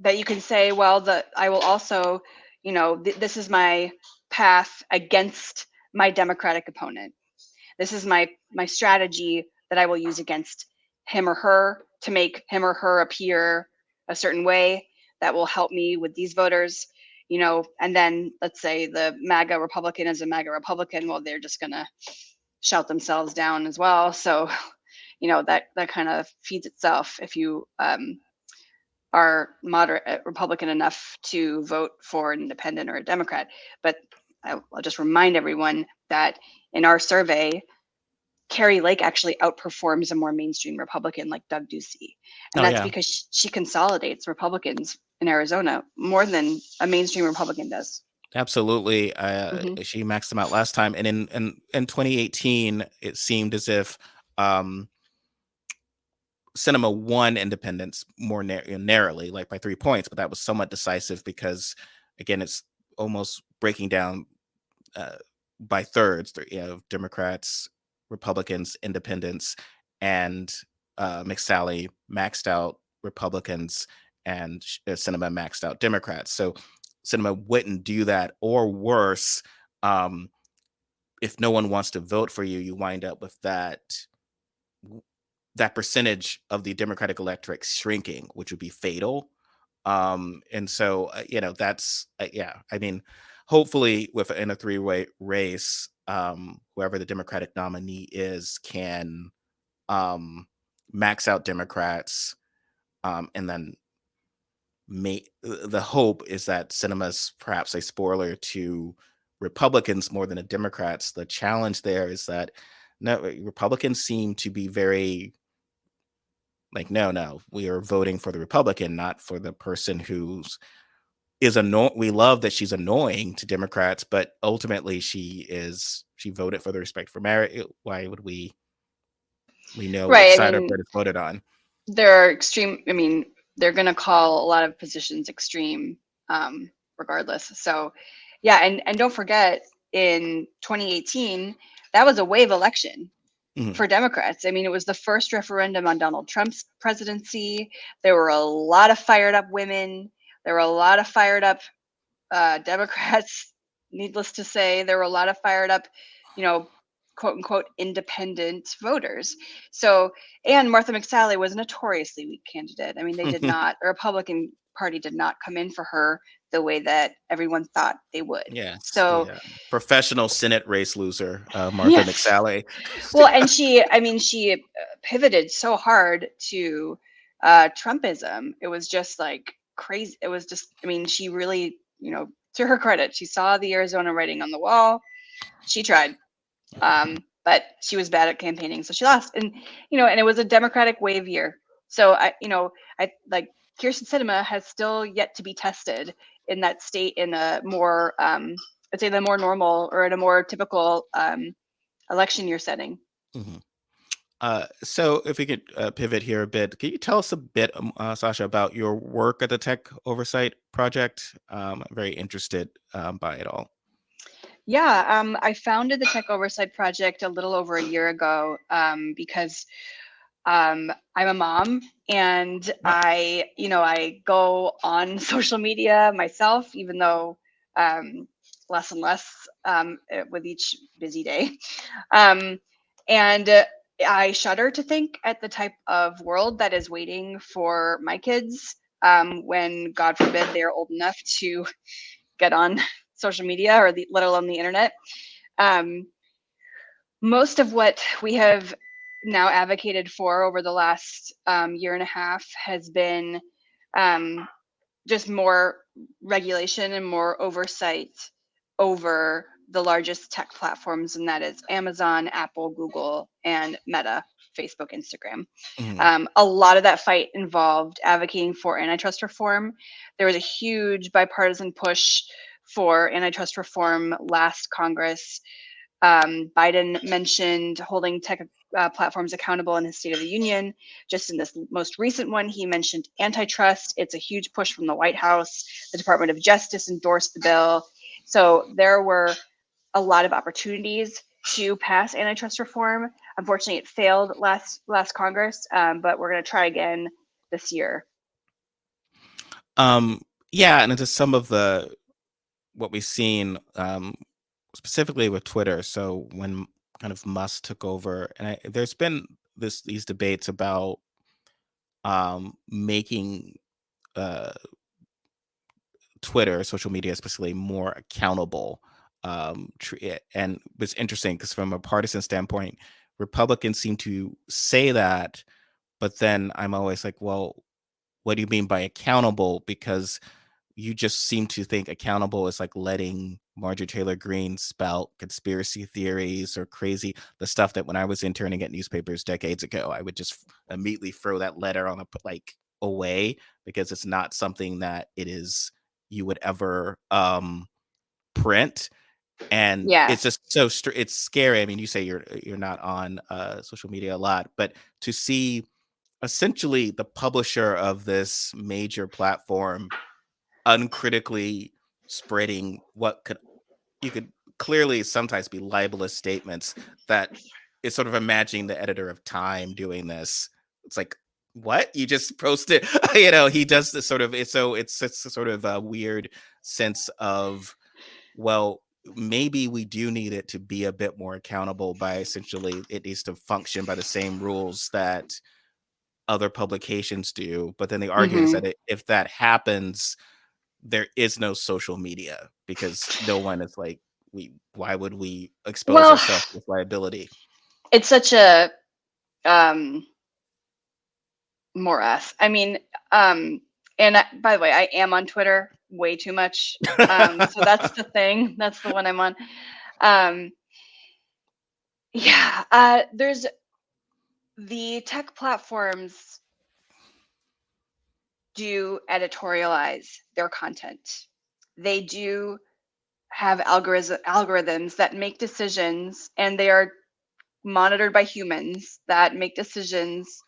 [SPEAKER 2] that you can say, well, I will also, this is my path against my Democratic opponent. This is my strategy that I will use against him or her to make him or her appear a certain way that will help me with these voters. And then let's say the MAGA Republican is a MAGA Republican. Well, they're just gonna shout themselves down as well. So, that kind of feeds itself if you are moderate Republican enough to vote for an independent or a Democrat. But I'll just remind everyone that in our survey, Carrie Lake actually outperforms a more mainstream Republican like Doug Ducey. And
[SPEAKER 1] Oh
[SPEAKER 2] that's
[SPEAKER 1] yeah,
[SPEAKER 2] because she consolidates Republicans in Arizona more than a mainstream Republican does.
[SPEAKER 1] absolutely.
[SPEAKER 2] Mm-hmm.
[SPEAKER 1] She maxed them out last time, and in 2018, it seemed as if um, Cinema won independence more narrowly, like by 3 points, but that was somewhat decisive because, again, it's almost breaking down uh, by thirds. Democrats, Republicans, Independents, and McSally maxed out Republicans, and Sinema maxed out Democrats. So Sinema wouldn't do that, or worse. Um, if no one wants to vote for you, you wind up with that percentage of the Democratic electorate shrinking, which would be fatal. And so, that's, yeah, I mean, hopefully in a three-way race, whoever the Democratic nominee is can um, max out Democrats, and then the hope is that Cinema's perhaps a spoiler to Republicans more than the Democrats. The challenge there is that no, Republicans seem to be very like, no, we are voting for the Republican, not for the person who's is annoying. We love that she's annoying to Democrats, but ultimately she voted for the Respect for Marriage. Why would we know which
[SPEAKER 2] Right. I
[SPEAKER 1] side of
[SPEAKER 2] mean,
[SPEAKER 1] it is voted on?
[SPEAKER 2] there are extreme. I mean, they're going to call a lot of positions extreme, regardless. So, yeah, and don't forget, in 2018, that was a wave election
[SPEAKER 1] Mhm.
[SPEAKER 2] for Democrats. I mean, it was the first referendum on Donald Trump's presidency. There were a lot of fired up women. There were a lot of fired up Democrats. Needless to say, there were a lot of fired up, you know, quote unquote independent voters. So, and Martha McSally was a notoriously weak candidate. I mean, they did not, the Republican Party did not come in for her the way that everyone thought they would.
[SPEAKER 1] Yes,
[SPEAKER 2] So,
[SPEAKER 1] the professional Senate race loser, Martha
[SPEAKER 2] yes.
[SPEAKER 1] McSally.
[SPEAKER 2] Well, and she pivoted so hard to Trumpism. It was just like crazy. It was just, I mean, she really, to her credit, she saw the Arizona writing on the wall. She tried, but she was bad at campaigning, so she lost. And and it was a Democratic wave year. So I like Kyrsten Sinema has still yet to be tested in that state in a more, I'd say the more normal or in a more typical election year setting.
[SPEAKER 1] Mhm. So if we could pivot here a bit, can you tell us a bit, Sasha, about your work at the Tech Oversight Project? I'm very interested by it all.
[SPEAKER 2] Yeah, I founded the Tech Oversight Project a little over a year ago, because I'm a mom, and
[SPEAKER 1] Oh.
[SPEAKER 2] I go on social media myself, even though less and less with each busy day. Um, and I shudder to think at the type of world that is waiting for my kids, when, God forbid, they're old enough to get on social media, or let alone the internet. Um, Most of what we have now advocated for over the last year and a half has been, um, just more regulation and more oversight over the largest tech platforms, and that is Amazon, Apple, Google, and Meta, Facebook, Instagram.
[SPEAKER 1] Mhm.
[SPEAKER 2] A lot of that fight involved advocating for antitrust reform. There was a huge bipartisan push for antitrust reform last Congress. Biden mentioned holding tech platforms accountable in his State of the Union. Just in this most recent one, he mentioned antitrust. It's a huge push from the White House. The Department of Justice endorsed the bill. So there were a lot of opportunities to pass antitrust reform. Unfortunately, it failed last Congress, but we're going to try again this year.
[SPEAKER 1] Um, yeah, and into some of the what we've seen, specifically with Twitter. So when kind of Musk took over, and there's been these debates about making uh, Twitter, social media, especially more accountable. And it's interesting because from a partisan standpoint, Republicans seem to say that, but then I'm always like, well, what do you mean by accountable? Because you just seem to think accountable is like letting Marjorie Taylor Greene spout conspiracy theories or crazy the stuff that when I was interning at newspapers decades ago, I would just immediately throw that letter on away because it's not something that it is you would ever print. And
[SPEAKER 2] Yeah.
[SPEAKER 1] it's just so it's scary. I mean, you say you're not on social media a lot, but to see essentially the publisher of this major platform uncritically spreading what could clearly sometimes be libelous statements that is sort of imagining the editor of Time doing this. It's like, what? You just posted, he does this sort of it's a sort of a weird sense of, well, maybe we do need it to be a bit more accountable by essentially it needs to function by the same rules that other publications do. But then the argument is
[SPEAKER 2] Hmm.
[SPEAKER 1] that if that happens, there is no social media because no one is like, why would we expose
[SPEAKER 2] Well,
[SPEAKER 1] ourselves to this liability?
[SPEAKER 2] it's such a um, morass. I mean, by the way, I am on Twitter. way too much. So that's the thing. That's the one I'm on. There's the tech platforms do editorialize their content. They do have algorithms that make decisions, and they are monitored by humans that make decisions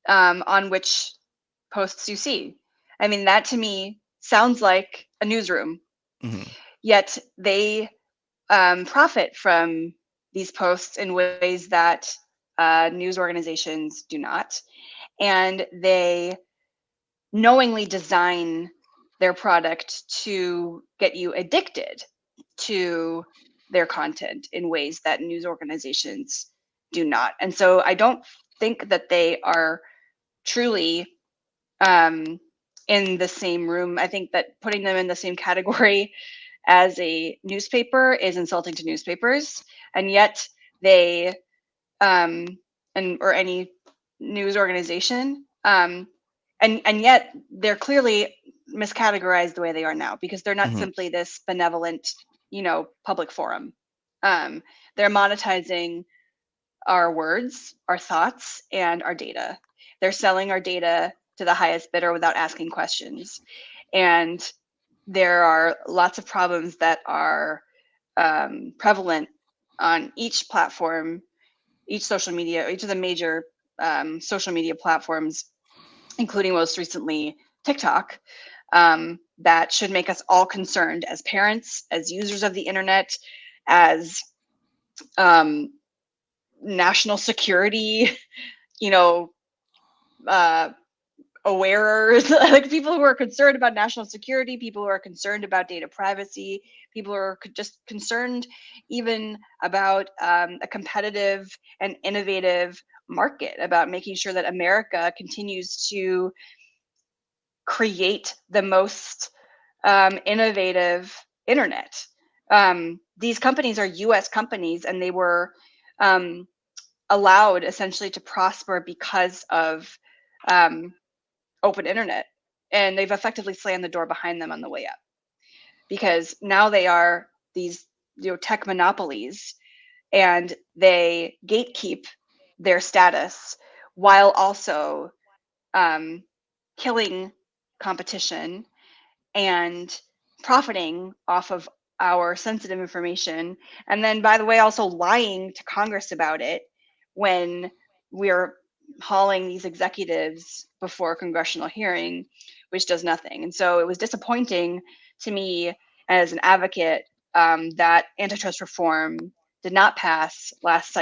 [SPEAKER 2] on which posts you see. I mean, that to me sounds like a newsroom.
[SPEAKER 1] Mhm.
[SPEAKER 2] Yet they profit from these posts in ways that news organizations do not. And they knowingly design their product to get you addicted to their content in ways that news organizations do not. And so I don't think that they are truly in the same room. I think that putting them in the same category as a newspaper is insulting to newspapers, and yet they or any news organization, and yet they're clearly miscategorized the way they are now, because they're not
[SPEAKER 1] Mhm.
[SPEAKER 2] simply this benevolent, public forum. They're monetizing our words, our thoughts, and our data. They're selling our data to the highest bidder without asking questions. And there are lots of problems that are prevalent on each platform, each social media, each of the major social media platforms, including most recently TikTok, that should make us all concerned as parents, as users of the internet, as national security, you know, awarers, like people who are concerned about national security, people who are concerned about data privacy, people who are just concerned even about a competitive and innovative market, about making sure that America continues to create the most innovative internet. These companies are US companies, and they were allowed essentially to prosper because of open internet, and they've effectively slammed the door behind them on the way up, because now they are these tech monopolies, and they gatekeep their status while also killing competition and profiting off of our sensitive information, and then, by the way, also lying to Congress about it when we're hauling these executives before a congressional hearing, which does nothing. And so it was disappointing to me as an advocate that antitrust reform did not pass last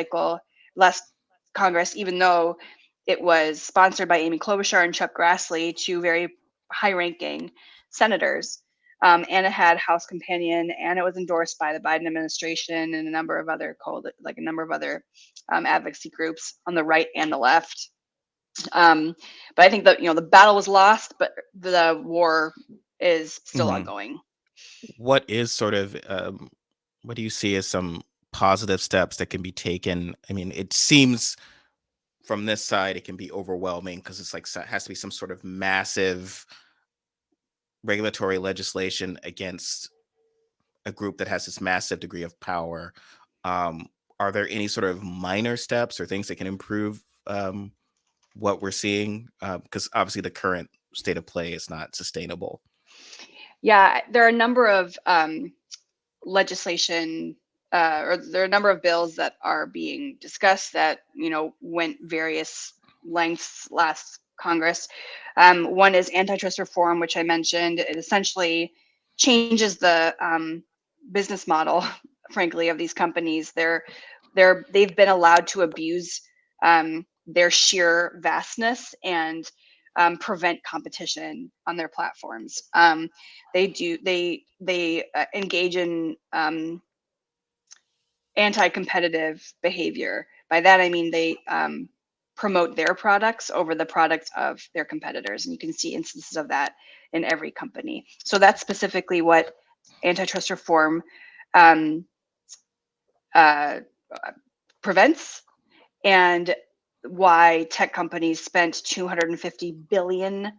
[SPEAKER 2] Congress, even though it was sponsored by Amy Klobuchar and Chuck Grassley, two very high-ranking senators, and it had House companion, and it was endorsed by the Biden administration and a number of other advocacy groups on the right and the left. But I think that the battle was lost, but the war is still
[SPEAKER 1] Mhm.
[SPEAKER 2] ongoing.
[SPEAKER 1] What is sort of what do you see as some positive steps that can be taken? I mean, it seems from this side it can be overwhelming because it's like has to be some sort of massive regulatory legislation against a group that has this massive degree of power. Um, are there any sort of minor steps or things that can improve what we're seeing? Because obviously the current state of play is not sustainable.
[SPEAKER 2] Yeah, there are a number of legislation, or there are a number of bills that are being discussed that went various lengths last Congress. One is antitrust reform, which I mentioned. It essentially changes the business model, frankly, of these companies. They've been allowed to abuse their sheer vastness and prevent competition on their platforms. They engage in anti-competitive behavior. By that I mean they promote their products over the products of their competitors, and you can see instances of that in every company. So that's specifically what antitrust reform um, uh, prevents, and why tech companies spent $250 billion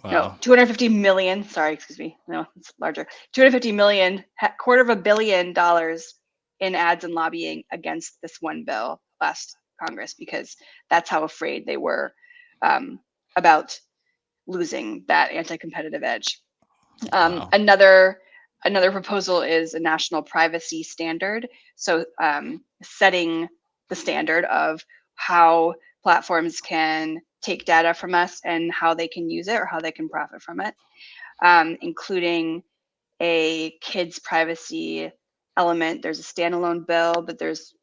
[SPEAKER 2] No,
[SPEAKER 1] Wow.
[SPEAKER 2] 250 million. Sorry, excuse me. No, it's larger. 250 million, $250 million in ads and lobbying against this one bill last Congress, because that's how afraid they were about losing that anti-competitive edge.
[SPEAKER 1] Wow.
[SPEAKER 2] Another proposal is a national privacy standard. So setting the standard of how platforms can take data from us and how they can use it or how they can profit from it, including a kids privacy element. There's a standalone bill, but there's,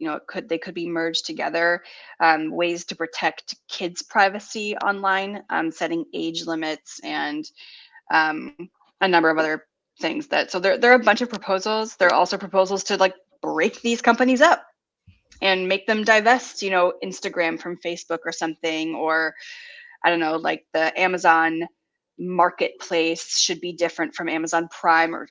[SPEAKER 2] they could be merged together. Ways to protect kids privacy online, setting age limits, and a number of other things. So there are a bunch of proposals. There are also proposals to like break these companies up and make them divest, Instagram from Facebook or something, or I don't know, like the Amazon marketplace should be different from Amazon Prime, or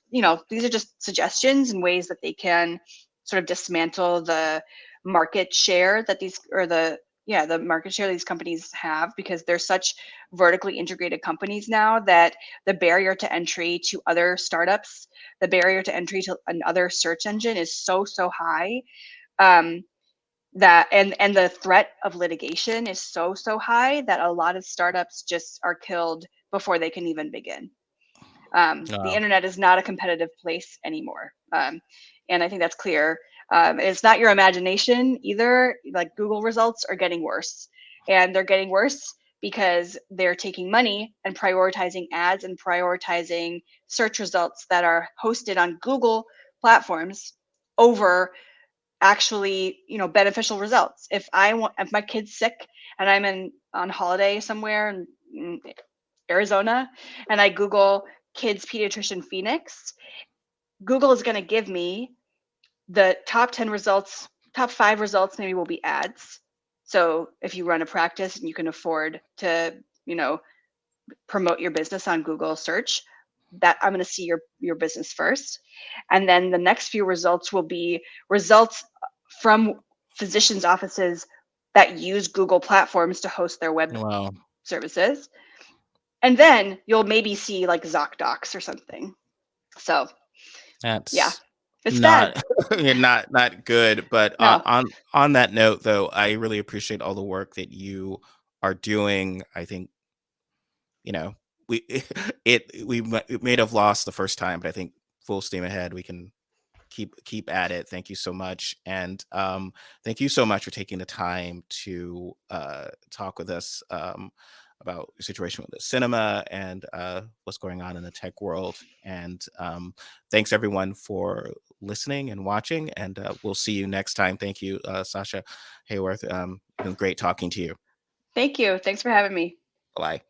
[SPEAKER 2] these are just suggestions and ways that they can sort of dismantle the market share that the market share these companies have, because they're such vertically integrated companies now that the barrier to entry to other startups, the barrier to entry to another search engine is so high, that and the threat of litigation is so high that a lot of startups just are killed before they can even begin. The
[SPEAKER 1] Wow.
[SPEAKER 2] internet is not a competitive place anymore, and I think that's clear. It's not your imagination either. Like, Google results are getting worse, and they're getting worse because they're taking money and prioritizing ads and prioritizing search results that are hosted on Google platforms over actually beneficial results. If my kid's sick and I'm on holiday somewhere in Arizona, and I Google kids pediatrician Phoenix, Google is going to give me the top 10 results. Top 5 results maybe will be ads. So if you run a practice and you can afford to promote your business on Google search, that I'm going to see your business first, and then the next few results will be results from physicians' offices that use Google platforms to host their web
[SPEAKER 1] Wow.
[SPEAKER 2] services. And then you'll maybe see like ZocDocs or something. So yeah,
[SPEAKER 1] That's
[SPEAKER 2] it's bad.
[SPEAKER 1] not not good. But
[SPEAKER 2] No,
[SPEAKER 1] on that note, though, I really appreciate all the work that you are doing. I think, you know, we we may have lost the first time, but I think full steam ahead. We can keep at it. Thank you so much, and thank you so much for taking the time to talk with us about the situation with the cinema and what's going on in the tech world. And thanks everyone for listening and watching. And we'll see you next time. Thank you, Sacha Haworth. It's been great talking to you.
[SPEAKER 2] thank you. Thanks for having me.
[SPEAKER 1] Bye.